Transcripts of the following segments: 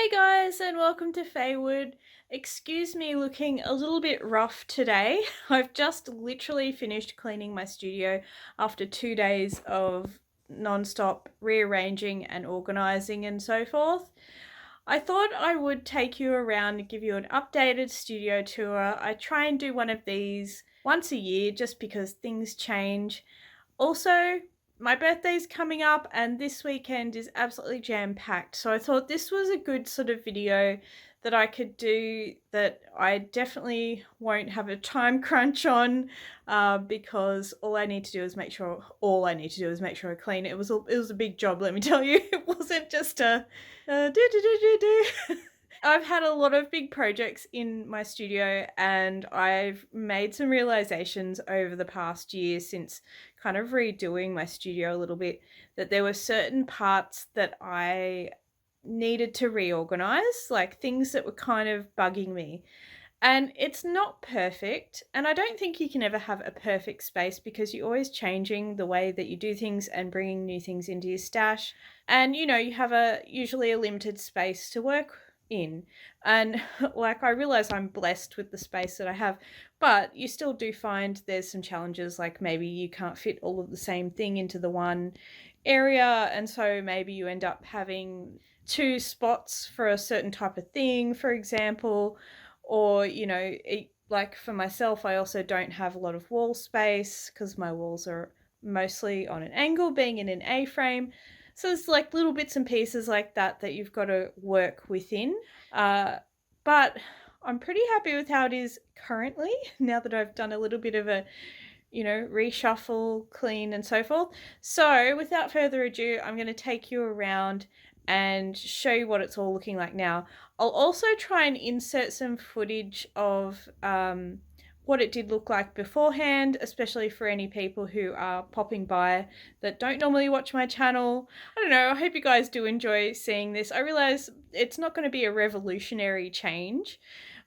Hey guys, and welcome to Faewood. Excuse me looking a little bit rough today. I've just literally finished cleaning my studio after 2 days of non-stop rearranging and organising and so forth. I thought I would take you around and give you an updated studio tour. I try and do one of these once a year just because things change. Also, my birthday's coming up and this weekend is absolutely jam-packed. So I thought this was a good sort of video that I could do that I definitely won't have a time crunch on because all I need to do is make sure I clean it. It was a big job, let me tell you. It wasn't just a do. I've had a lot of big projects in my studio and I've made some realizations over the past year since kind of redoing my studio a little bit that there were certain parts that I needed to reorganize, like things that were kind of bugging me. And it's not perfect, and I don't think you can ever have a perfect space because you're always changing the way that you do things and bringing new things into your stash. And you have usually a limited space to work in. And like I realize I'm blessed with the space that I have, but you still do find there's some challenges, like maybe you can't fit all of the same thing into the one area, and so maybe you end up having two spots for a certain type of thing, for example. Or like for myself, I also don't have a lot of wall space because my walls are mostly on an angle, being in an A-frame. So it's like little bits and pieces like that that you've got to work within. But I'm pretty happy with how it is currently, now that I've done a little bit of a reshuffle, clean and so forth. So without further ado, I'm going to take you around and show you what it's all looking like now. I'll also try and insert some footage of what it did look like beforehand, especially for any people who are popping by that don't normally watch my channel. I don't know, I hope you guys do enjoy seeing this. I realize it's not going to be a revolutionary change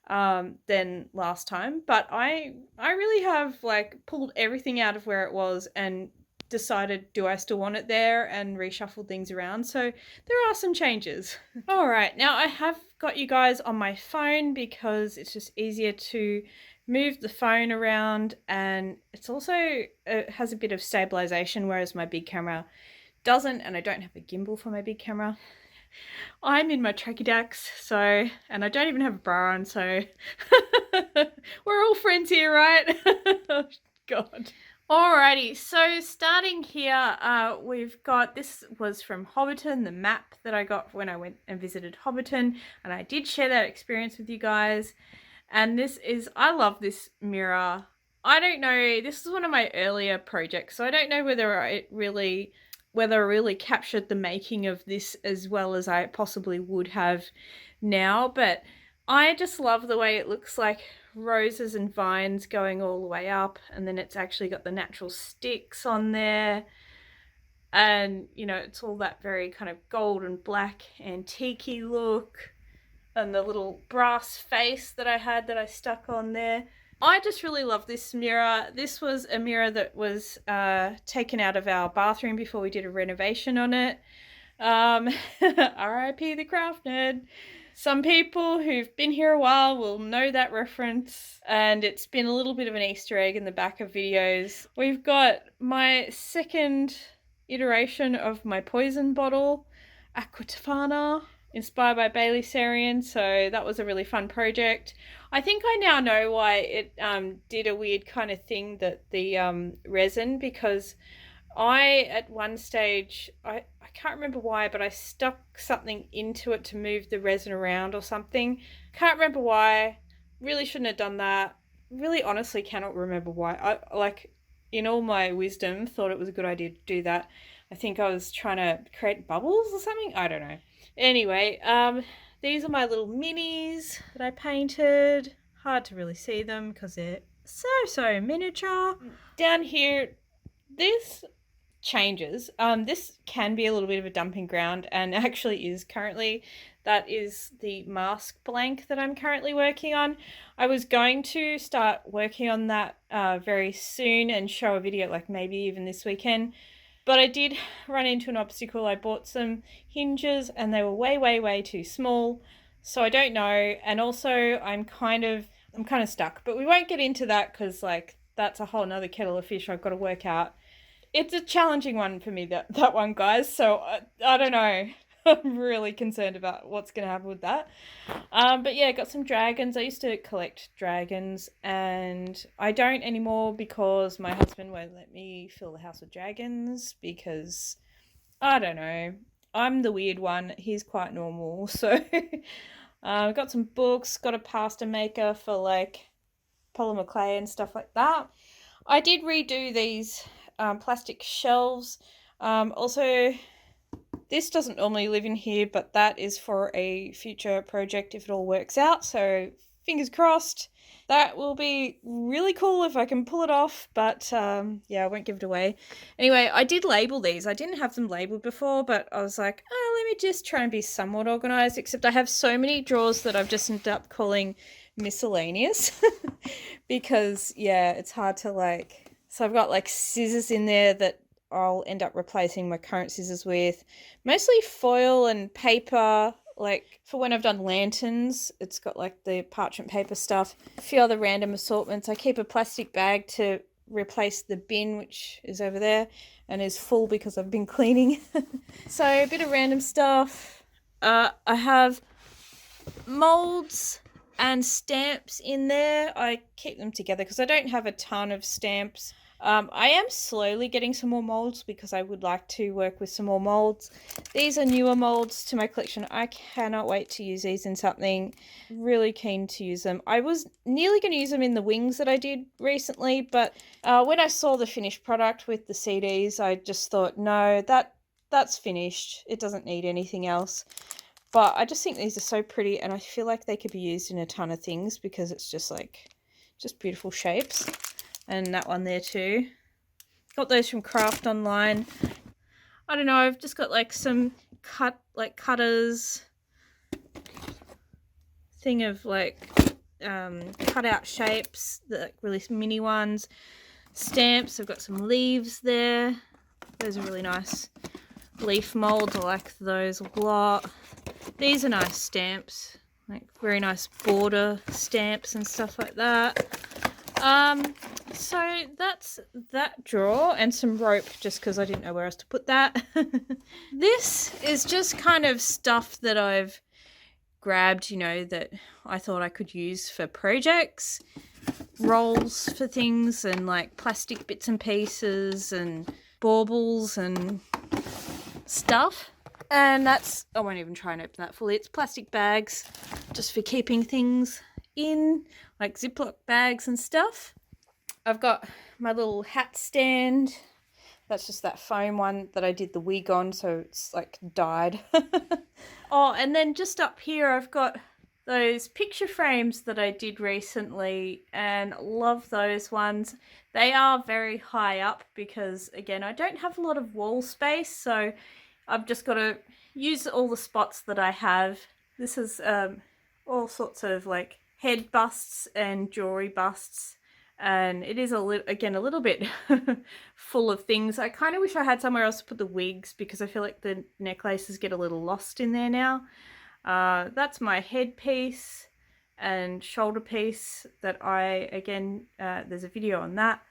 than last time, but I really have like pulled everything out of where it was and decided, do I still want it there, and reshuffled things around. So there are some changes. All right, now I have got you guys on my phone because it's just easier to move the phone around, and it's also has a bit of stabilization, whereas my big camera doesn't, and I don't have a gimbal for my big camera. I'm in my tracky dacks, and I don't even have a bra on, so we're all friends here, right? Oh, God. Alrighty, so starting here, we've got, this was from Hobbiton, the map that I got when I went and visited Hobbiton, and I did share that experience with you guys. And this is, I love this mirror. I don't know, this is one of my earlier projects, so I don't know whether I really captured the making of this as well as I possibly would have now, but I just love the way it looks like roses and vines going all the way up, and then it's actually got the natural sticks on there, and it's all that very kind of gold and black antique-y look, and the little brass face that I stuck on there. I just really love this mirror. This was a mirror that was taken out of our bathroom before we did a renovation on it. R.I.P. the craft nerd. Some people who've been here a while will know that reference, and it's been a little bit of an Easter egg in the back of videos. We've got my second iteration of my poison bottle, Aquatofana, inspired by Bailey Sarian, so that was a really fun project. I think I now know why it did a weird kind of thing, that the resin, because at one stage, I can't remember why, but I stuck something into it to move the resin around or something. Can't remember why. Really shouldn't have done that. Really honestly cannot remember why. I, like, in all my wisdom, thought it was a good idea to do that. I think I was trying to create bubbles or something. I don't know. Anyway, these are my little minis that I painted. Hard to really see them because they're so miniature. Down here, this changes. This can be a little bit of a dumping ground, and actually is currently. That is the mask blank that I'm currently working on. I was going to start working on that very soon and show a video, like maybe even this weekend, But I did run into an obstacle. I bought some hinges and they were way too small. So I don't know. And also I'm kind of stuck. But we won't get into that because like that's a whole nother kettle of fish I've got to work out. It's a challenging one for me, that one, guys. So I don't know. I'm really concerned about what's going to happen with that. But yeah, got some dragons. I used to collect dragons and I don't anymore because my husband won't let me fill the house with dragons because, I don't know, I'm the weird one. He's quite normal. So got some books, got a pasta maker for like polymer clay and stuff like that. I did redo these plastic shelves. Also, this doesn't normally live in here, but that is for a future project if it all works out. So fingers crossed. That will be really cool if I can pull it off, but yeah, I won't give it away. Anyway, I did label these. I didn't have them labeled before, but I was like, oh, let me just try and be somewhat organized, except I have so many drawers that I've just ended up calling miscellaneous because, yeah, it's hard to like... So I've got like scissors in there that I'll end up replacing my current scissors with. Mostly foil and paper, like for when I've done lanterns. It's got like the parchment paper stuff. A few other random assortments. I keep a plastic bag to replace the bin, which is over there and is full because I've been cleaning. So a bit of random stuff. I have molds and stamps in there. I keep them together because I don't have a ton of stamps. I am slowly getting some more molds because I would like to work with some more molds. These are newer molds to my collection. I cannot wait to use these in something. Really keen to use them. I was nearly going to use them in the wings that I did recently, but when I saw the finished product with the CDs, I just thought, no, that's finished. It doesn't need anything else. But I just think these are so pretty and I feel like they could be used in a ton of things because it's just like, just beautiful shapes. And that one there too. Got those from Craft Online. I don't know, I've just got like some cutters. Thing of like cut out shapes, the like really mini ones. Stamps, I've got some leaves there. Those are really nice. Leaf molds, I like those a lot. These are nice stamps, like very nice border stamps and stuff like that. So that's that drawer and some rope just because I didn't know where else to put that. This is just kind of stuff that I've grabbed, you know, that I thought I could use for projects. Rolls for things and like plastic bits and pieces and baubles and stuff. And that's, I won't even try and open that fully. It's plastic bags just for keeping things in, like Ziploc bags and stuff. I've got my little hat stand. That's just that foam one that I did the wig on, so it's like dyed. Oh, and then just up here I've got those picture frames that I did recently and love those ones. They are very high up because, again, I don't have a lot of wall space, so I've just got to use all the spots that I have. This is all sorts of like head busts and jewelry busts, and it is a little bit full of things. I kind of wish I had somewhere else to put the wigs because I feel like the necklaces get a little lost in there now. That's my headpiece and shoulder piece that I, again, there's a video on that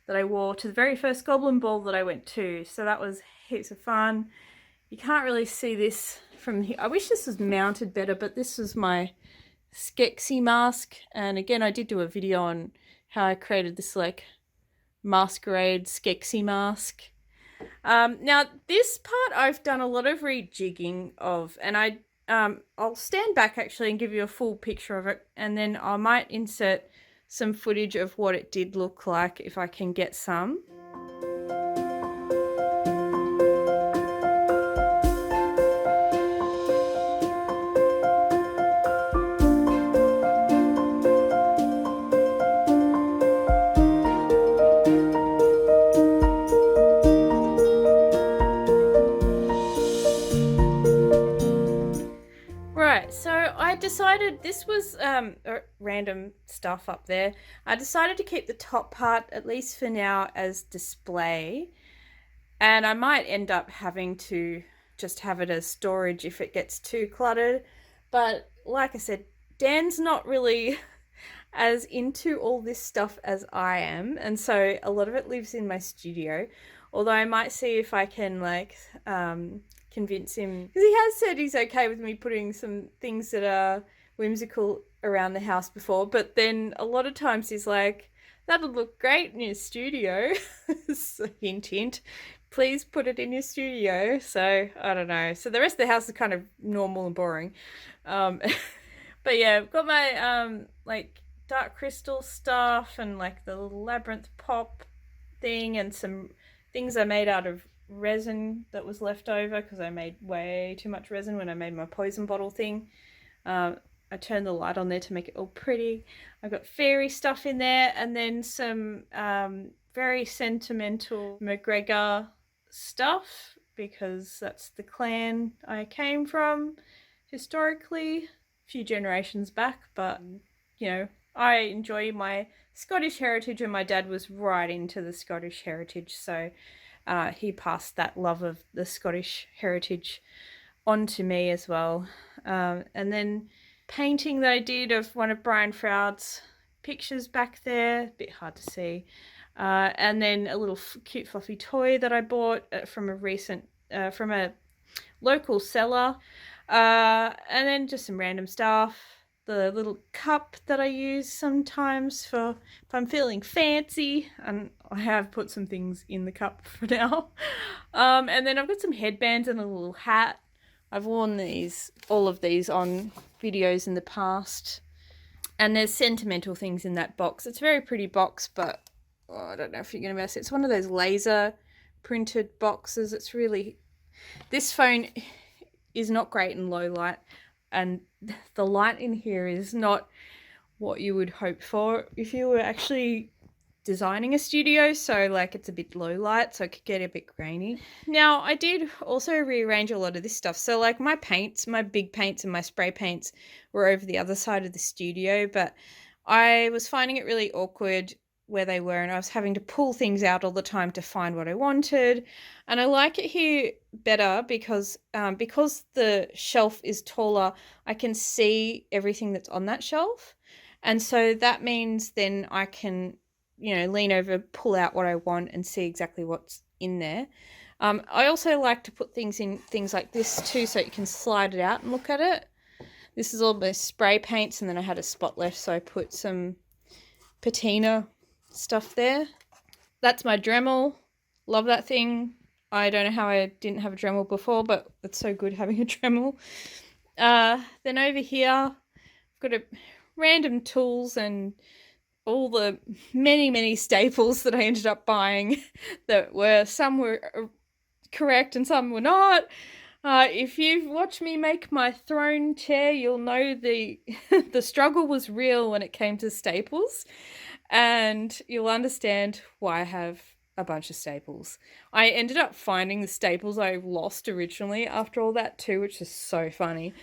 I wore to the very first Goblin Ball that I went to. So that was heaps of fun. You can't really see this from here. I wish this was mounted better, but this was my Skeksis mask. And again, I did do a video on how I created this like masquerade Skeksis mask. Now this part I've done a lot of rejigging of, and I'll stand back actually and give you a full picture of it, and then I might insert some footage of what it did look like if I can get some. I decided this was random stuff up there. I decided to keep the top part, at least for now, as display. And I might end up having to just have it as storage if it gets too cluttered. But like I said, Dan's not really as into all this stuff as I am, and so a lot of it lives in my studio. Although I might see if I can convince him, because he has said he's okay with me putting some things that are whimsical around the house before, but then a lot of times he's like, that'll look great in your studio. So, hint hint, please put it in your studio. So I don't know, so the rest of the house is kind of normal and boring. um but yeah, I've got my like dark crystal stuff and like the little labyrinth pop thing and some things I made out of resin that was left over because I made way too much resin when I made my poison bottle thing. I turned the light on there to make it all pretty. I've got fairy stuff in there, and then some very sentimental McGregor stuff because that's the clan I came from historically, a few generations back. But you know, I enjoy my Scottish heritage, and my dad was right into the Scottish heritage, so he passed that love of the Scottish heritage on to me as well. And then painting that I did of one of Brian Froud's pictures back there, a bit hard to see. And then a little cute fluffy toy that I bought from a local seller. And then just some random stuff. The little cup that I use sometimes for if I'm feeling fancy, and I have put some things in the cup for now. And then I've got some headbands and a little hat. I've worn all of these on videos in the past. And there's sentimental things in that box. It's a very pretty box, but I don't know if you're going to mess it. It's one of those laser printed boxes. This phone is not great in low light, and the light in here is not what you would hope for if you were actually designing a studio. So like it's a bit low light, so it could get a bit grainy. Now I did also rearrange a lot of this stuff. So like my big paints and my spray paints were over the other side of the studio, but I was finding it really awkward where they were, and I was having to pull things out all the time to find what I wanted. And I like it here better because the shelf is taller, I can see everything that's on that shelf. And so that means then I can, lean over, pull out what I want and see exactly what's in there. I also like to put things in things like this too, so you can slide it out and look at it. This is all my spray paints, and then I had a spot left, so I put some patina stuff there. That's my Dremel. Love that thing. I don't know how I didn't have a Dremel before, but it's so good having a Dremel. Then over here, I've got random tools and all the many staples that I ended up buying that some were correct and some were not. If you've watched me make my throne chair, you'll know the struggle was real when it came to staples, and you'll understand why I have a bunch of staples. I ended up finding the staples I lost originally after all that too, which is so funny.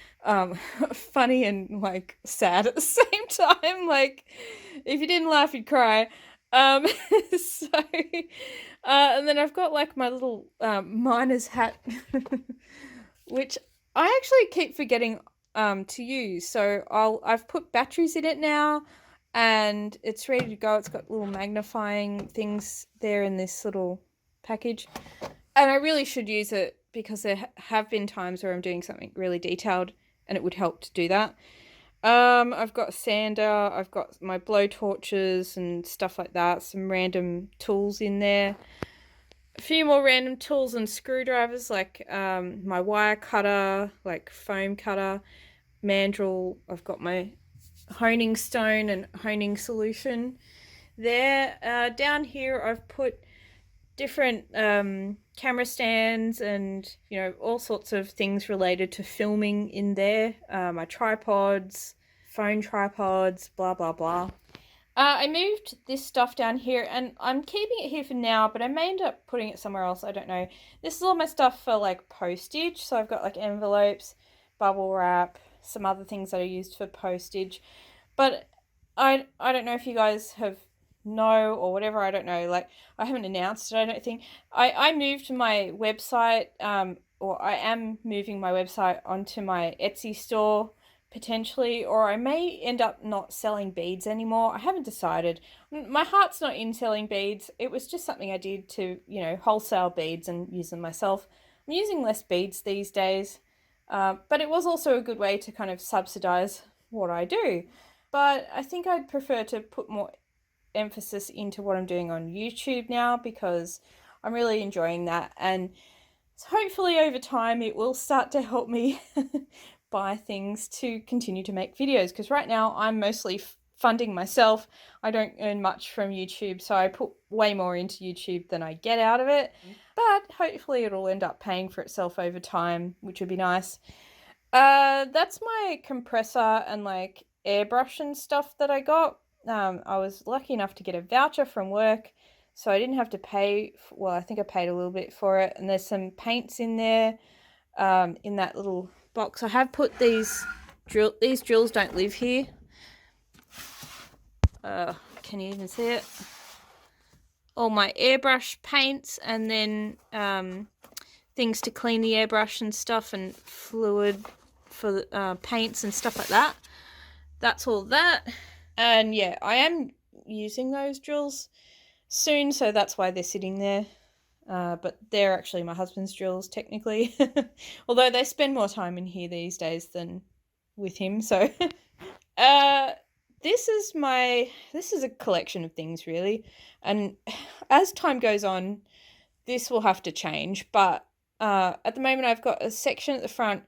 Funny and like sad at the same time. Like if you didn't laugh, you'd cry. And then I've got like my little miner's hat, which I actually keep forgetting to use. So I've put batteries in it now, and it's ready to go. It's got little magnifying things there in this little package, and I really should use it because there have been times where I'm doing something really detailed and it would help to do that. I've got a sander, I've got my blow torches and stuff like that, some random tools in there, a few more random tools and screwdrivers, like my wire cutter, like foam cutter, mandrel. I've got my honing stone and honing solution there. Down here I've put different camera stands and all sorts of things related to filming in there. My tripods, phone tripods, blah blah blah. I moved this stuff down here, and I'm keeping it here for now, but I may end up putting it somewhere else. I don't know. This is all my stuff for like postage, so I've got like envelopes, bubble wrap, some other things that I used for postage. But I don't know if you guys have know or whatever. I don't know. Like, I haven't announced it, I don't think. I moved my website, or I am moving my website onto my Etsy store potentially, or I may end up not selling beads anymore. I haven't decided. My heart's not in selling beads. It was just something I did to, wholesale beads and use them myself. I'm using less beads these days, but it was also a good way to kind of subsidize what I do. But I think I'd prefer to put more emphasis into what I'm doing on YouTube now, because I'm really enjoying that, and so hopefully over time it will start to help me buy things to continue to make videos, because right now I'm mostly funding myself. I don't earn much from YouTube, so I put way more into YouTube than I get out of it, but hopefully it'll end up paying for itself over time, which would be nice. That's my compressor and like airbrush and stuff that I got. I was lucky enough to get a voucher from work, so I didn't have to pay. Well, I think I paid a little bit for it, and there's some paints in there, in that little box. I have put these drills don't live here. Can you even see it? All my airbrush paints, and then things to clean the airbrush and stuff, and fluid for the paints and stuff like that. That's all that. And yeah, I am using those drills soon, so that's why they're sitting there. But they're actually my husband's drills, technically. Although they spend more time in here these days than with him, so this is a collection of things, really. And as time goes on, this will have to change, but at the moment I've got a section at the front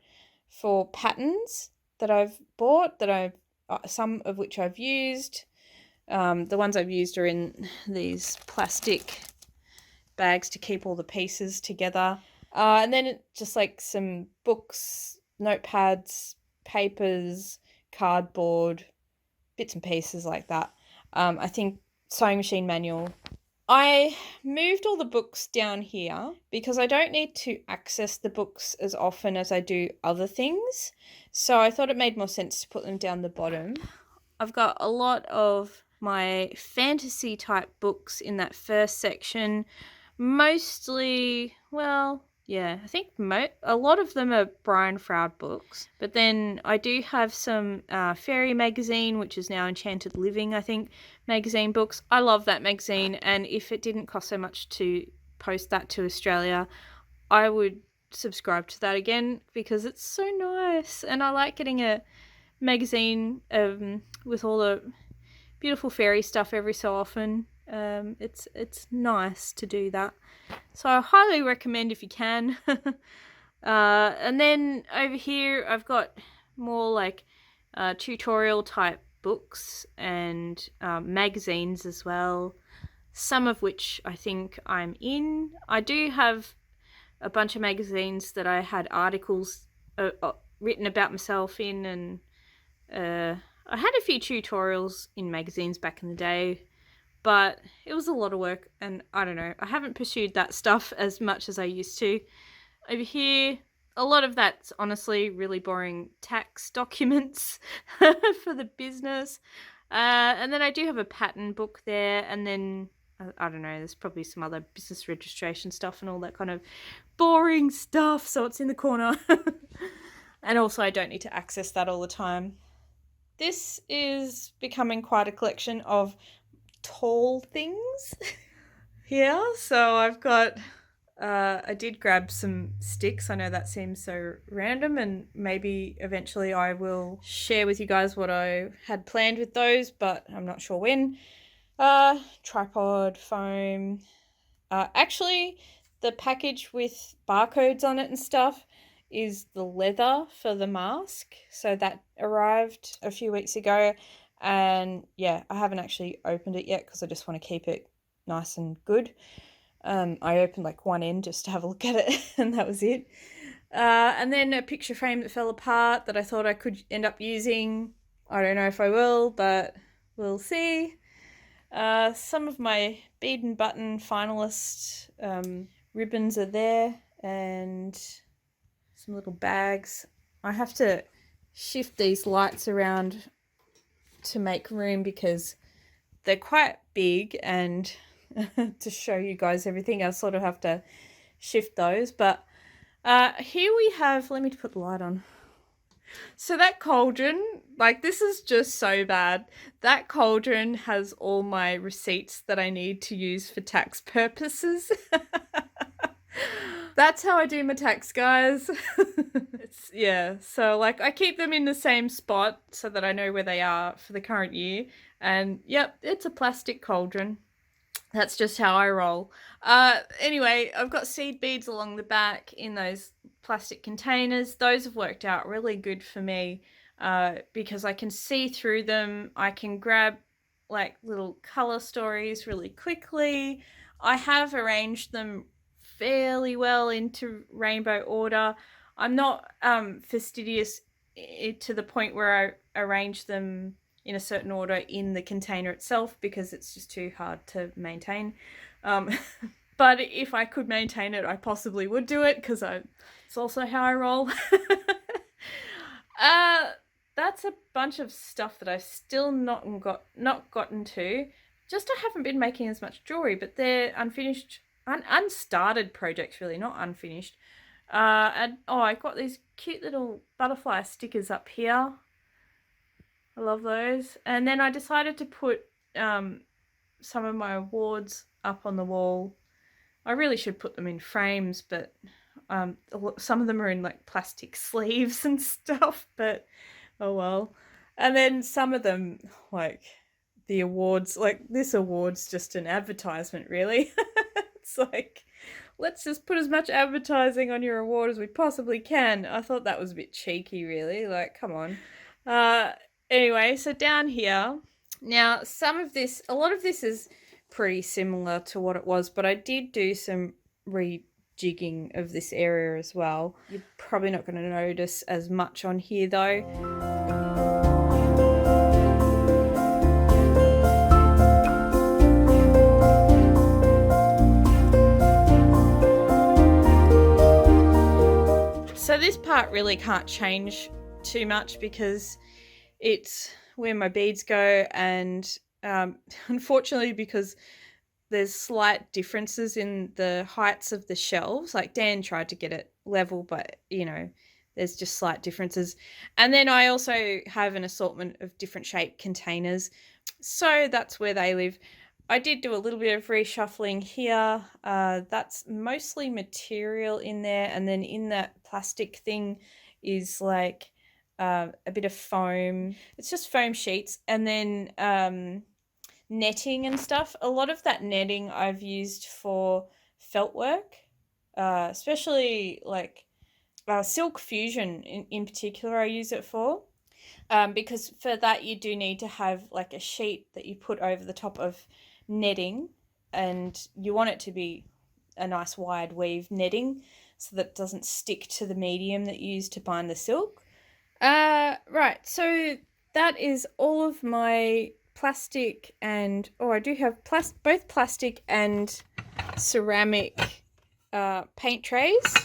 for patterns that I've bought, some of which I've used. The ones I've used are in these plastic bags to keep all the pieces together. And then just like some books, notepads, papers, cardboard, bits and pieces like that. I think sewing machine manual. I moved all the books down here because I don't need to access the books as often as I do other things. So I thought it made more sense to put them down the bottom. I've got a lot of my fantasy type books in that first section. Mostly, well, yeah, I think a lot of them are Brian Froud books. But then I do have some Fairy magazine, which is now Enchanted Living, I think, magazine books. I love that magazine, and if it didn't cost so much to post that to Australia, I would subscribe to that again, because it's so nice, and I like getting a magazine with all the beautiful fairy stuff every so often. It's nice to do that, so I highly recommend if you can. And then over here I've got more like tutorial type books and magazines as well, some of which I think I'm in. I do have a bunch of magazines that I had articles written about myself in, and I had a few tutorials in magazines back in the day, but it was a lot of work, and I don't know, I haven't pursued that stuff as much as I used to. Over here, a lot of that's honestly really boring tax documents for the business. And then I do have a pattern book there, and then I don't know, there's probably some other business registration stuff and all that kind of boring stuff, so it's in the corner. And also I don't need to access that all the time. This is becoming quite a collection of tall things here. So I've got, I did grab some sticks. I know that seems so random, and maybe eventually I will share with you guys what I had planned with those, but I'm not sure when. Tripod, foam. Actually, the package with barcodes on it and stuff is the leather for the mask. So that arrived a few weeks ago, and yeah, I haven't actually opened it yet because I just want to keep it nice and good. I opened like one end just to have a look at it, and that was it. And then a picture frame that fell apart that I thought I could end up using. I don't know if I will, but we'll see. Some of my bead and button finalist ribbons are there, and some little bags. I have to shift these lights around to make room because they're quite big, and to show you guys everything, I sort of have to shift those. But here we have, let me put the light on. So that cauldron, like, this is just so bad. That cauldron has all my receipts that I need to use for tax purposes. That's how I do my tax, guys. Yeah, so like I keep them in the same spot so that I know where they are for the current year. And yep, it's a plastic cauldron. That's just how I roll. Anyway, I've got seed beads along the back in those plastic containers. Those have worked out really good for me because I can see through them. I can grab like little color stories really quickly. I have arranged them fairly well into rainbow order. I'm not fastidious to the point where I arrange them in a certain order in the container itself because it's just too hard to maintain. But if I could maintain it, I possibly would do it because it's also how I roll. That's a bunch of stuff that I've still not gotten to. Just I haven't been making as much jewelry, but they're unfinished, unstarted projects really, not unfinished. And I got these cute little butterfly stickers up here. I love those. And then I decided to put some of my awards up on the wall. I really should put them in frames, but some of them are in like plastic sleeves and stuff, but oh well. And then some of them, like the awards, like this award's just an advertisement really. It's like, let's just put as much advertising on your award as we possibly can. I thought that was a bit cheeky really, like come on. Anyway, so down here, now a lot of this is pretty similar to what it was, but I did do some rejigging of this area as well. You're probably not going to notice as much on here though. So this part really can't change too much because it's where my beads go, and unfortunately because there's slight differences in the heights of the shelves, like Dan tried to get it level, but you know there's just slight differences. And then I also have an assortment of different shaped containers, so that's where they live. I did do a little bit of reshuffling here. That's mostly material in there, and then in that plastic thing is like a bit of foam. It's just foam sheets, and then netting and stuff. A lot of that netting I've used for felt work, especially like silk fusion in particular I use it for, because for that you do need to have like a sheet that you put over the top of netting, and you want it to be a nice wide weave netting so that it doesn't stick to the medium that you use to bind the silk. Right, so that is all of my plastic and I do have both plastic and ceramic paint trays,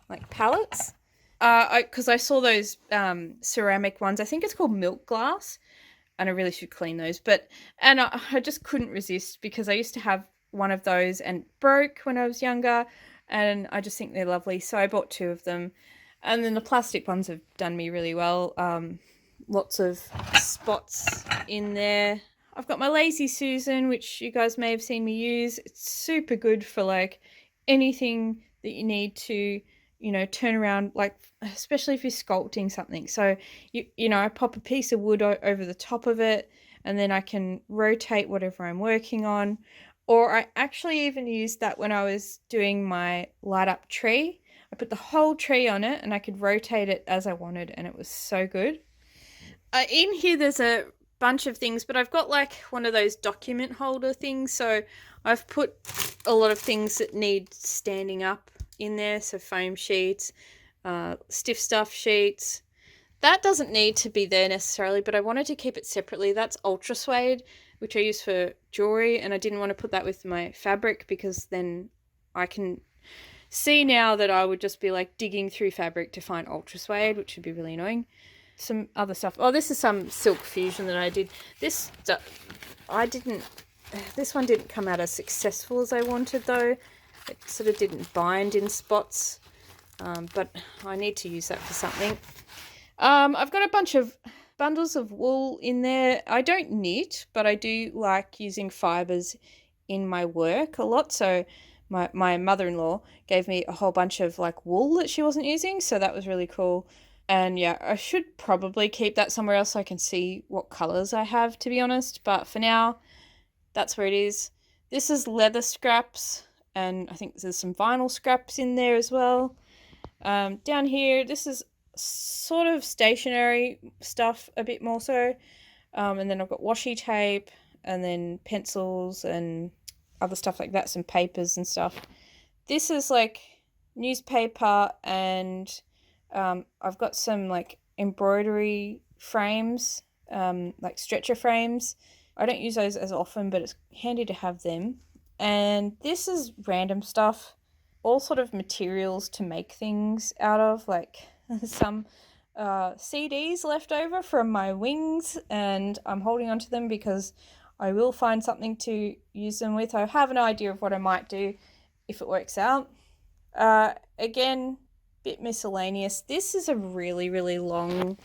like palettes. Because I saw those ceramic ones. I think it's called milk glass, and I really should clean those. And I just couldn't resist because I used to have one of those and broke when I was younger, and I just think they're lovely. So I bought 2 of them. And then the plastic ones have done me really well. Lots of spots in there. I've got my Lazy Susan, which you guys may have seen me use. It's super good for like anything that you need to, turn around, like especially if you're sculpting something. So, I pop a piece of wood over the top of it, and then I can rotate whatever I'm working on. Or I actually even used that when I was doing my light up tree. I put the whole tree on it and I could rotate it as I wanted, and it was so good. In here there's a bunch of things, but I've got like one of those document holder things, so I've put a lot of things that need standing up in there, so foam sheets, stiff stuff sheets. That doesn't need to be there necessarily, but I wanted to keep it separately. That's ultra suede, which I use for jewelry, and I didn't want to put that with my fabric because then I can see now that I would just be like digging through fabric to find ultra suede, which would be really annoying. some other stuff. Oh, this is some silk fusion that I did. This one didn't come out as successful as I wanted though. It sort of didn't bind in spots, but I need to use that for something. I've got a bunch of bundles of wool in there. I don't knit, but I do like using fibres in my work a lot. So my mother-in-law gave me a whole bunch of like wool that she wasn't using, so that was really cool. And yeah, I should probably keep that somewhere else so I can see what colours I have, to be honest. But for now, that's where it is. This is leather scraps, and I think there's some vinyl scraps in there as well. Down here, this is sort of stationery stuff a bit more so. And then I've got washi tape and then pencils and other stuff like that, some papers and stuff. This is like newspaper, and I've got some like embroidery frames, like stretcher frames. I don't use those as often, but it's handy to have them. And this is random stuff, all sort of materials to make things out of, like some CDs left over from my wings, and I'm holding on to them because I will find something to use them with. I have an idea of what I might do if it works out. Again, bit miscellaneous. This is a really, really long,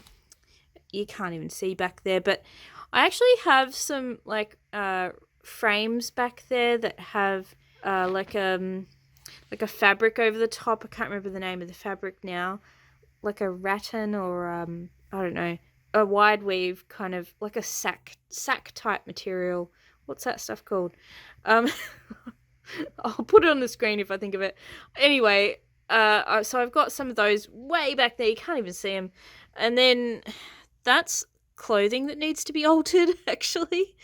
you can't even see back there, but I actually have some like frames back there that have like a fabric over the top. I can't remember the name of the fabric now. Like a rattan or I don't know, a wide weave, kind of like a sack type material. What's that stuff called? I'll put it on the screen if I think of it. Anyway, so I've got some of those way back there. You can't even see them. And then that's clothing that needs to be altered, actually.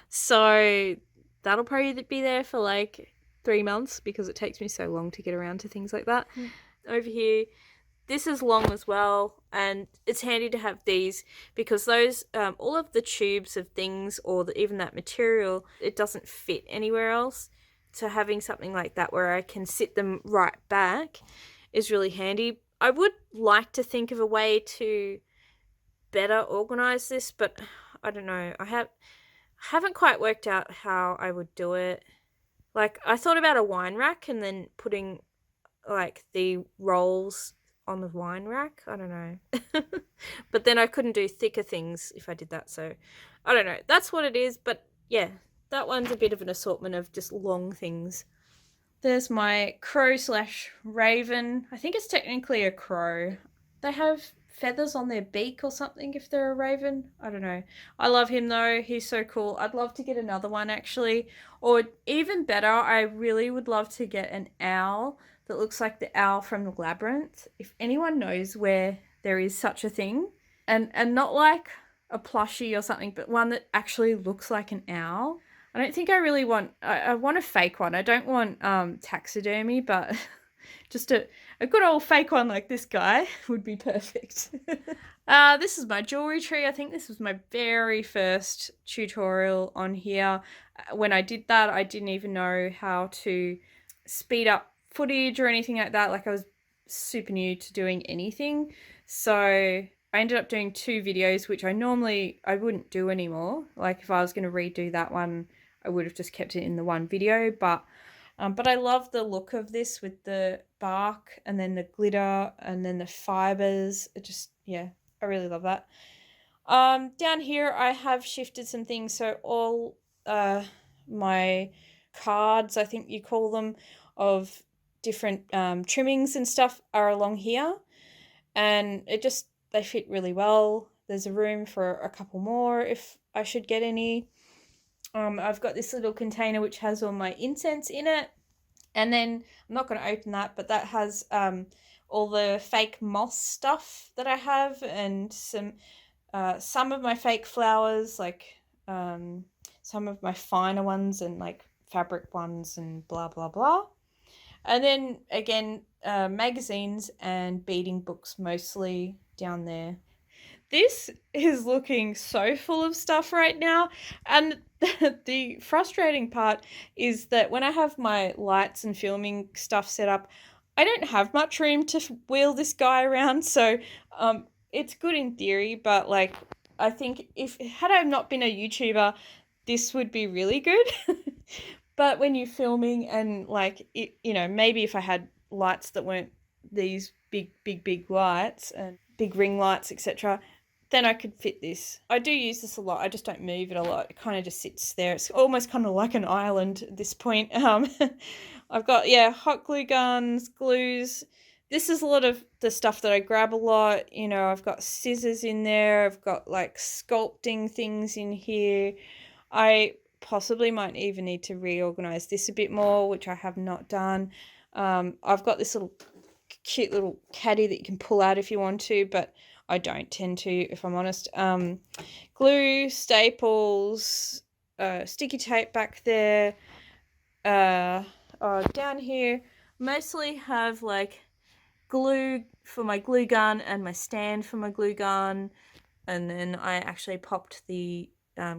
So that'll probably be there for like 3 months because it takes me so long to get around to things like that. Over here, this is long as well, and it's handy to have these because those, all of the tubes of things or even that material, it doesn't fit anywhere else. So having something like that where I can sit them right back is really handy. I would like to think of a way to better organize this, but I don't know. I haven't quite worked out how I would do it. Like, I thought about a wine rack and then putting like the rolls on the wine rack. I don't know. But then I couldn't do thicker things if I did that, so I don't know. That's what it is, but yeah, that one's a bit of an assortment of just long things. There's my crow / raven. I think it's technically a crow. They have feathers on their beak or something if they're a raven. I don't know. I love him though. He's so cool. I'd love to get another one actually. Or even better, I really would love to get an owl that looks like the owl from the Labyrinth. If anyone knows where there is such a thing. And not like a plushie or something, but one that actually looks like an owl. I don't think I really want... I want a fake one. I don't want taxidermy, but just a good old fake one like this guy would be perfect. This is my jewelry tree. I think this was my very first tutorial on here. When I did that, I didn't even know how to speed up footage or anything like that. Like, I was super new to doing anything. So I ended up doing 2 videos, which I wouldn't do anymore. Like, if I was going to redo that one, I would have just kept it in the one video. But I love the look of this with the bark and then the glitter and then the fibers. It just, yeah, I really love that. Down here, I have shifted some things. So all my cards, I think you call them, of different trimmings and stuff are along here. And they fit really well. There's a room for a couple more if I should get any. I've got this little container which has all my incense in it. And then, I'm not going to open that, but that has all the fake moss stuff that I have, and some of my fake flowers, like some of my finer ones and like fabric ones and blah, blah, blah. And then, again, magazines and beading books mostly down there. This is looking so full of stuff right now, and the frustrating part is that when I have my lights and filming stuff set up, I don't have much room to wheel this guy around, so it's good in theory, but like I think had I not been a YouTuber, this would be really good. But when you're filming and like maybe if I had lights that weren't these big lights and big ring lights, etc., then I could fit this. I do use this a lot. I just don't move it a lot. It kind of just sits there. It's almost kind of like an island at this point. I've got, hot glue guns, glues. This is a lot of the stuff that I grab a lot. I've got scissors in there. I've got like sculpting things in here. I possibly might even need to reorganize this a bit more, which I have not done. I've got this little cute little caddy that you can pull out if you want to, but I don't tend to, if I'm honest. Glue, staples, sticky tape back there. Down here, mostly have like glue for my glue gun and my stand for my glue gun. And then I actually popped the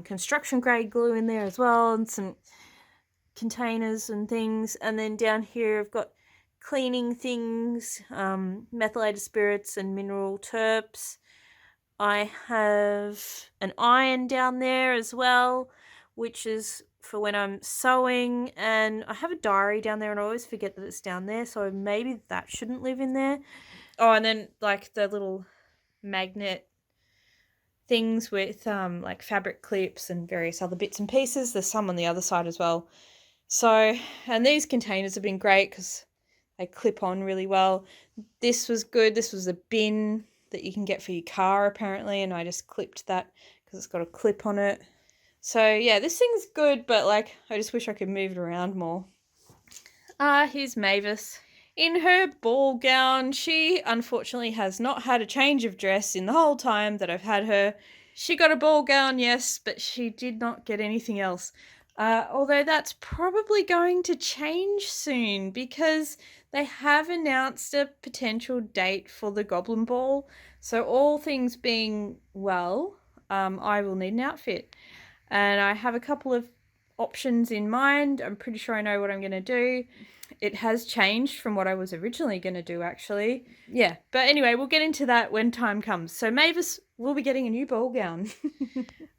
construction grade glue in there as well, and some containers and things. And then down here I've got cleaning things, methylated spirits and mineral terps. I have an iron down there as well, which is for when I'm sewing, and I have a diary down there and I always forget that it's down there, so maybe that shouldn't live in there. Oh, and then like the little magnet things with like fabric clips and various other bits and pieces. There's some on the other side as well. So, and these containers have been great because they clip on really well. This was good. This was a bin that you can get for your car apparently, and I just clipped that because it's got a clip on it. So yeah, this thing's good, but like I just wish I could move it around more. Here's Mavis in her ball gown. She unfortunately has not had a change of dress in the whole time that I've had her. She got a ball gown, yes, but she did not get anything else. Although that's probably going to change soon because they have announced a potential date for the Goblin Ball. So all things being well, I will need an outfit. And I have a couple of options in mind. I'm pretty sure I know what I'm going to do. It has changed from what I was originally going to do, actually. Yeah, but anyway, we'll get into that when time comes. So Mavis will be getting a new ball gown.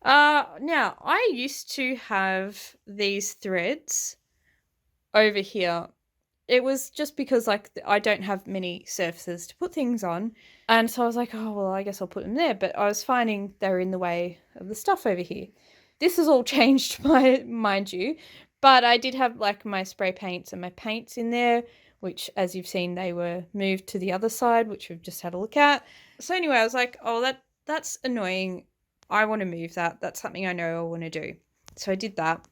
Now, I used to have these threads over here. It was just because like I don't have many surfaces to put things on. And so I was like, oh, well, I guess I'll put them there. But I was finding they were in the way of the stuff over here. This has all changed, mind you. But I did have like my spray paints and my paints in there, which as you've seen, they were moved to the other side, which we've just had a look at. So anyway, I was like, oh, that's annoying. I want to move that. That's something I know I want to do. So I did that.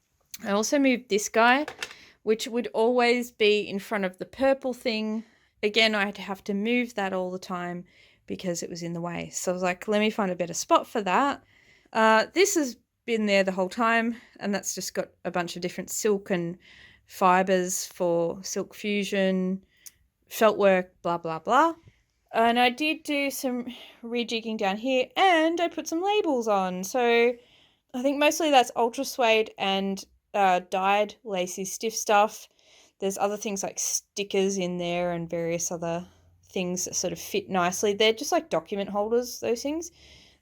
I also moved this guy, which would always be in front of the purple thing. Again, I'd have to move that all the time because it was in the way. So I was like, let me find a better spot for that. This has been there the whole time, and that's just got a bunch of different silk and fibers for silk fusion, felt work, blah, blah, blah. And I did do some rejigging down here, and I put some labels on. So I think mostly that's ultra suede and dyed lacy stiff stuff. There's other things like stickers in there and various other things that sort of fit nicely. They're just like document holders, those things,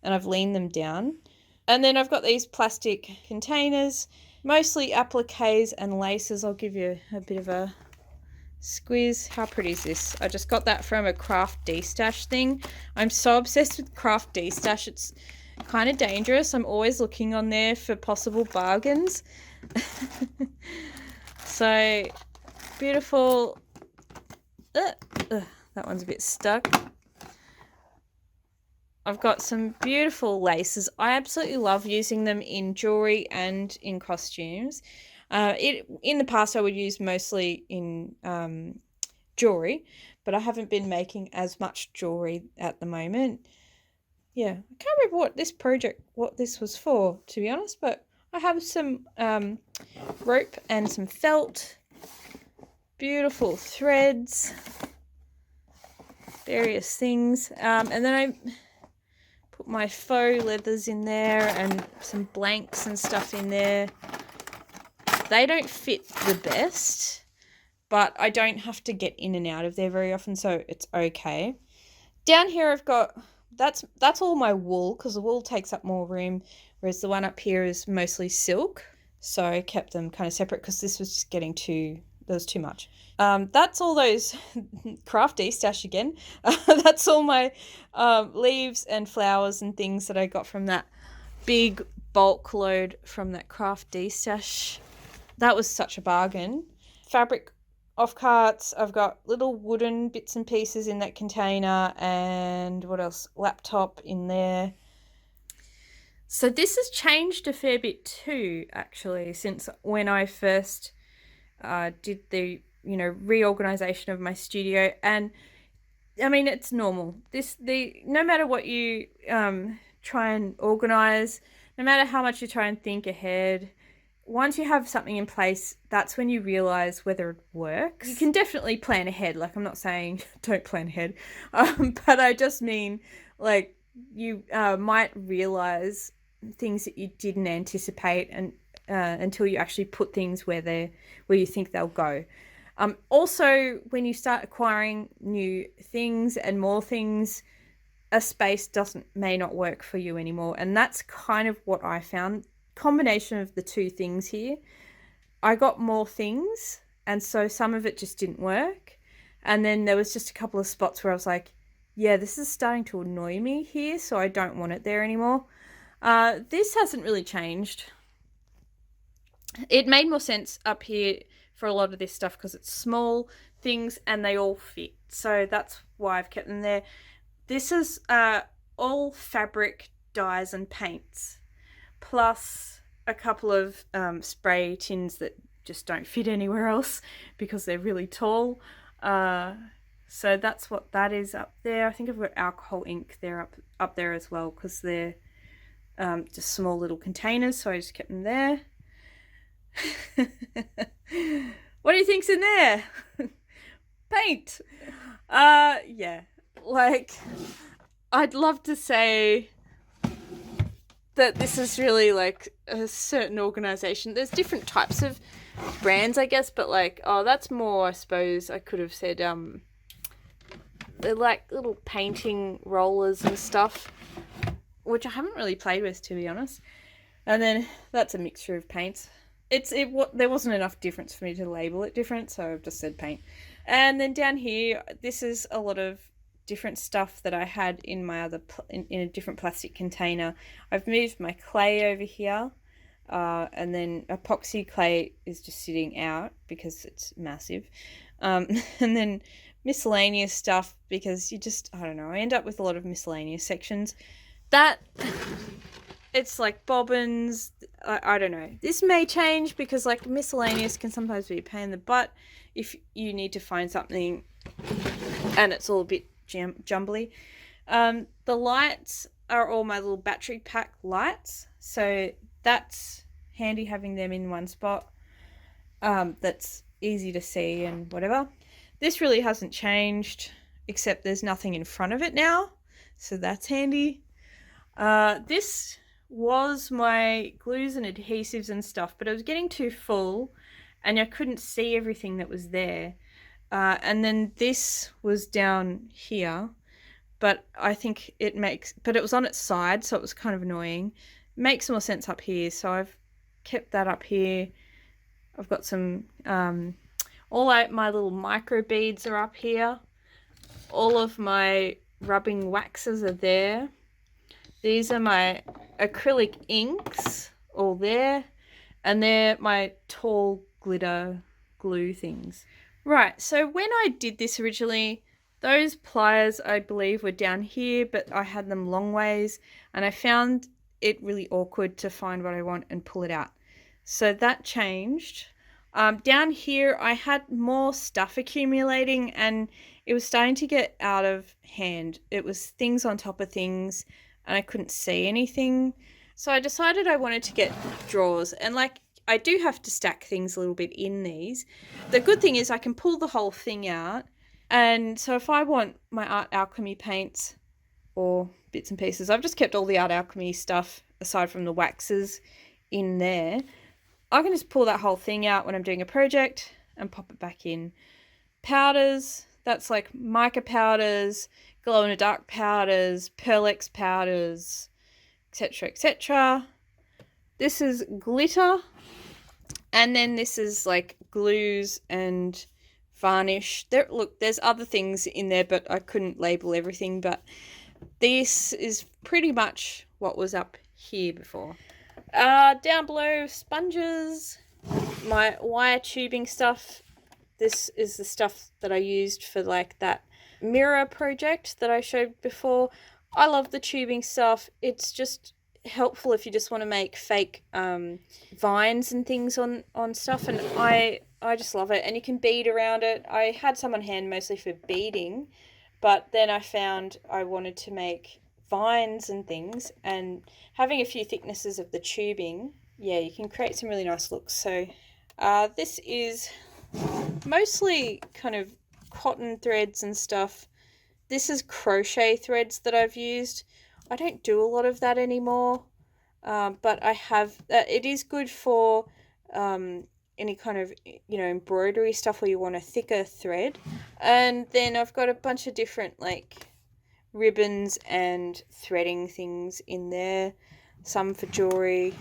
and I've leaned them down. And then I've got these plastic containers, mostly appliques and laces. I'll give you a bit of a squiz. How pretty is this? I just got that from a Craft D-Stash thing. I'm so obsessed with Craft D-Stash. It's kind of dangerous. I'm always looking on there for possible bargains. So beautiful. That one's a bit stuck. I've got some beautiful laces. I absolutely love using them in jewelry and in costumes. In the past, I would use mostly in jewelry, but I haven't been making as much jewelry at the moment. Yeah, I can't remember what this was for, to be honest, but I have some rope and some felt, beautiful threads, various things, and then I put my faux leathers in there and some blanks and stuff in there. They don't fit the best, but I don't have to get in and out of there very often, so it's okay. Down here I've got that's all my wool, because the wool takes up more room, whereas the one up here is mostly silk. So I kept them kind of separate because this was just getting there was too much. That's all those crafty stash again. That's all my leaves and flowers and things that I got from that big bulk load from that crafty stash. That was such a bargain. Fabric off carts. I've got little wooden bits and pieces in that container, and what else? Laptop in there. So this has changed a fair bit too, actually, since when I first did the reorganization of my studio. And I mean, it's normal. No matter what you try and organize, no matter how much you try and think ahead, once you have something in place, that's when you realize whether it works. You can definitely plan ahead. Like, I'm not saying don't plan ahead, but I just mean, like, you might realize things that you didn't anticipate, and until you actually put things where you think they'll go. Also, when you start acquiring new things and more things, a space may not work for you anymore. And that's kind of what I found. Combination of the two things here. I got more things, and so some of it just didn't work. And then there was just a couple of spots where I was like, yeah, this is starting to annoy me here, so I don't want it there anymore. This hasn't really changed. It made more sense up here for a lot of this stuff because it's small things and they all fit. So that's why I've kept them there. This is all fabric, dyes and paints, plus a couple of spray tins that just don't fit anywhere else because they're really tall. So that's what that is up there. I think I've got alcohol ink there up there as well because they're just small little containers, so I just kept them there. What do you think's in there? Paint. Yeah, like, I'd love to say that this is really like a certain organization. There's different types of brands, I guess, but like, that's more, I suppose I could have said they're like little painting rollers and stuff, which I haven't really played with, to be honest. And then that's a mixture of paints. There wasn't enough difference for me to label it different, so I've just said paint. And then down here, this is a lot of different stuff that I had in my in a different plastic container. I've moved my clay over here, and then epoxy clay is just sitting out because it's massive. And then miscellaneous stuff, because I don't know, I end up with a lot of miscellaneous sections. It's like bobbins. I don't know. This may change because like miscellaneous can sometimes be a pain in the butt if you need to find something and it's all a bit jumbly. The lights are all my little battery pack lights, so that's handy having them in one spot. That's easy to see and whatever. This really hasn't changed, except there's nothing in front of it now, so that's handy. This was my glues and adhesives and stuff, but it was getting too full and I couldn't see everything that was there. And then this was down here, but I think but it was on its side, so it was kind of annoying. It makes more sense up here, so I've kept that up here. I've got some, all my little micro beads are up here. All of my rubbing waxes are there. These are my acrylic inks, all there. And they're my tall glitter glue things. Right, so when I did this originally, those pliers I believe were down here, but I had them long ways, and I found it really awkward to find what I want and pull it out. So that changed. Down here I had more stuff accumulating and it was starting to get out of hand. It was things on top of things and I couldn't see anything. So I decided I wanted to get drawers, and like, I do have to stack things a little bit in these. The good thing is I can pull the whole thing out, and so if I want my art alchemy paints or bits and pieces, I've just kept all the art alchemy stuff aside from the waxes in there. I can just pull that whole thing out when I'm doing a project and pop it back in. Powders, that's like mica powders, glow-in-the-dark powders, Pearl-X powders, etc, etc. This is glitter, and then this is like glues and varnish. There's other things in there, but I couldn't label everything, but this is pretty much what was up here before. Down below, sponges, my wire tubing stuff. This is the stuff that I used for like that mirror project that I showed before. I love the tubing stuff. It's just helpful if you just want to make fake vines and things on stuff, and I just love it. And you can bead around it. I had some on hand mostly for beading, but then I found I wanted to make vines and things, and having a few thicknesses of the tubing, yeah, you can create some really nice looks. So this is mostly kind of cotton threads and stuff. This is crochet threads that I've used. I don't do a lot of that anymore, but I have. It is good for any kind of, embroidery stuff where you want a thicker thread. And then I've got a bunch of different like ribbons and threading things in there, some for jewelry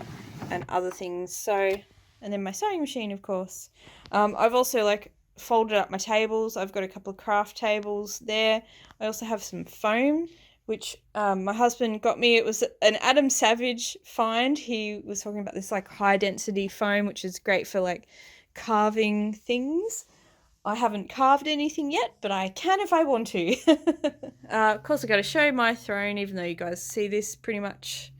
and other things. So, and then my sewing machine, of course. I've also like folded up my tables. I've got a couple of craft tables there. I also have some foam, which my husband got me. It was an Adam Savage find. He was talking about this like high density foam, which is great for like carving things. I haven't carved anything yet, but I can if I want to. Of course, I got to show my throne, even though you guys see this pretty much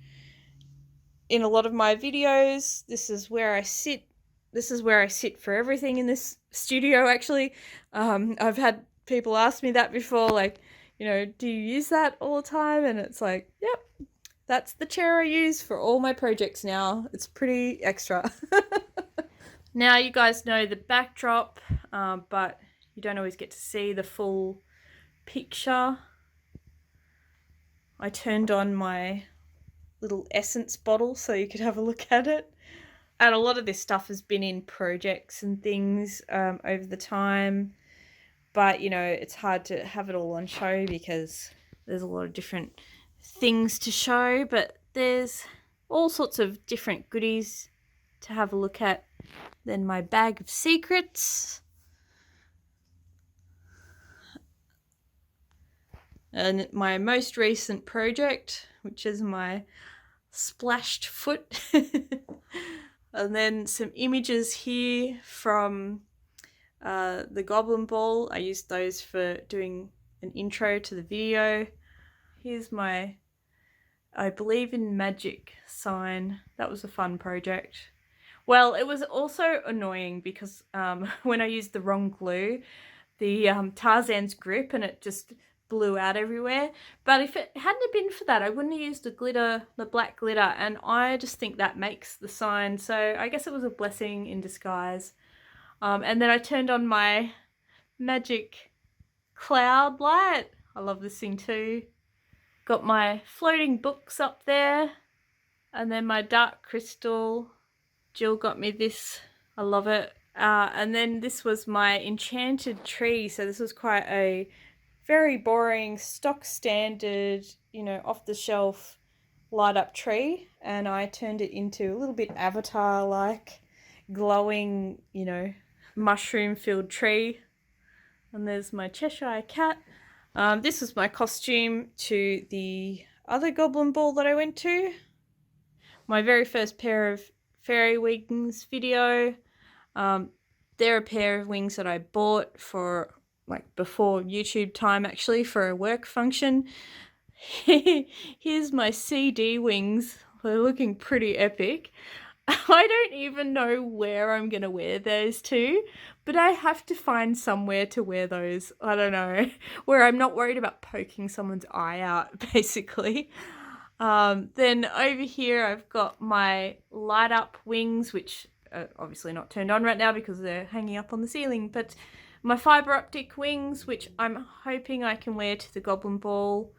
in a lot of my videos. This is where I sit. This is where I sit for everything in this studio, actually. I've had people ask me that before, like, do you use that all the time? And it's like, yep, that's the chair I use for all my projects now. It's pretty extra. Now you guys know the backdrop, but you don't always get to see the full picture. I turned on my little essence bottle so you could have a look at it. And a lot of this stuff has been in projects and things over the time. But, it's hard to have it all on show because there's a lot of different things to show. But there's all sorts of different goodies to have a look at. Then my bag of secrets. And my most recent project, which is my splashed foot. And then some images here from the Goblin Ball. I used those for doing an intro to the video. Here's my I Believe in Magic sign. That was a fun project. Well, it was also annoying because when I used the wrong glue, the Tarzan's grip, and it just blew out everywhere. But if it hadn't been for that, I wouldn't have used the black glitter, and I just think that makes the sign. So I guess it was a blessing in disguise. And then I turned on my magic cloud light. I love this thing too. Got my floating books up there, and then my dark crystal. Jill got me this. I love it. And then this was my enchanted tree. So this was quite a very boring, stock standard, off the shelf light up tree. And I turned it into a little bit avatar-like, glowing, mushroom filled tree. And there's my Cheshire cat. This was my costume to the other Goblin Ball that I went to. My very first pair of fairy wings video. They're a pair of wings that I bought for before YouTube time, actually, for a work function. Here's my CD wings. They're looking pretty epic. I don't even know where I'm going to wear those to, but I have to find somewhere to wear those, I don't know, where I'm not worried about poking someone's eye out, basically. Then over here I've got my light up wings, which are obviously not turned on right now because they're hanging up on the ceiling, but my fibre optic wings, which I'm hoping I can wear to the Goblin Ball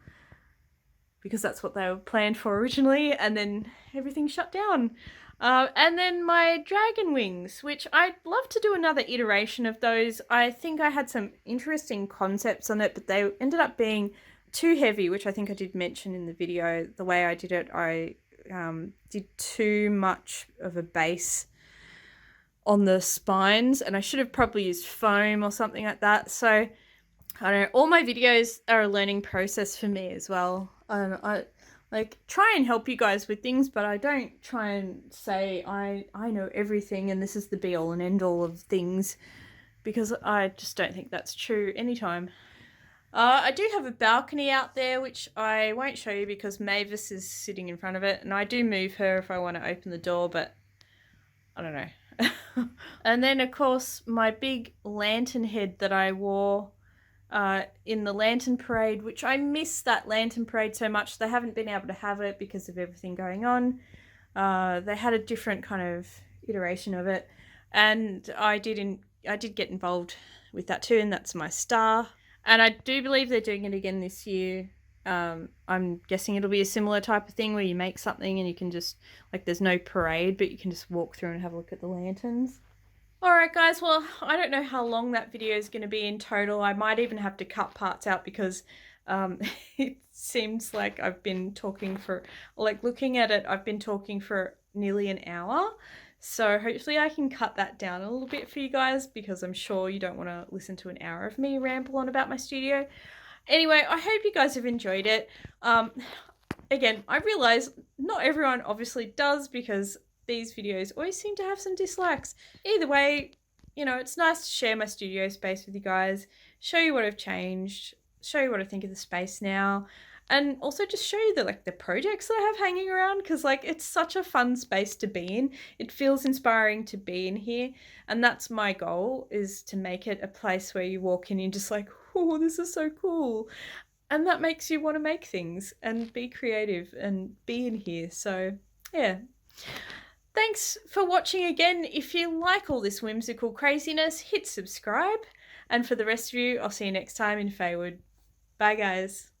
because that's what they were planned for originally, and then everything shut down. And then my dragon wings, which I'd love to do another iteration of those. I think I had some interesting concepts on it, but they ended up being too heavy, which I think I did mention in the video. The way I did it, I did too much of a base on the spines, and I should have probably used foam or something like that. So I don't know, all my videos are a learning process for me as well. I like try and help you guys with things, but I don't try and say I know everything and this is the be all and end all of things, because I just don't think that's true anytime. I do have a balcony out there, which I won't show you because Mavis is sitting in front of it, and I do move her if I want to open the door, but I don't know. And then, of course, my big lantern head that I wore in the lantern parade, which I miss that lantern parade so much. They haven't been able to have it because of everything going on. They had a different kind of iteration of it, and I did get involved with that too, and that's my star. And I do believe they're doing it again this year. I'm guessing it'll be a similar type of thing where you make something and you can just, like, there's no parade, but you can just walk through and have a look at the lanterns. Alright guys, well, I don't know how long that video is going to be in total. I might even have to cut parts out because it seems like I've been talking for, like, looking at it, I've been talking for nearly an hour. So hopefully I can cut that down a little bit for you guys, because I'm sure you don't want to listen to an hour of me ramble on about my studio. Anyway, I hope you guys have enjoyed it. Again, I realise not everyone obviously does, because these videos always seem to have some dislikes. Either way, you know, it's nice to share my studio space with you guys, show you what I've changed, show you what I think of the space now, and also just show you the projects that I have hanging around, because like it's such a fun space to be in. It feels inspiring to be in here, and that's my goal, is to make it a place where you walk in and you're just like, oh, this is so cool. And that makes you want to make things and be creative and be in here. So yeah. Thanks for watching again. If you like all this whimsical craziness, hit subscribe. And for the rest of you, I'll see you next time in Faewood. Bye guys.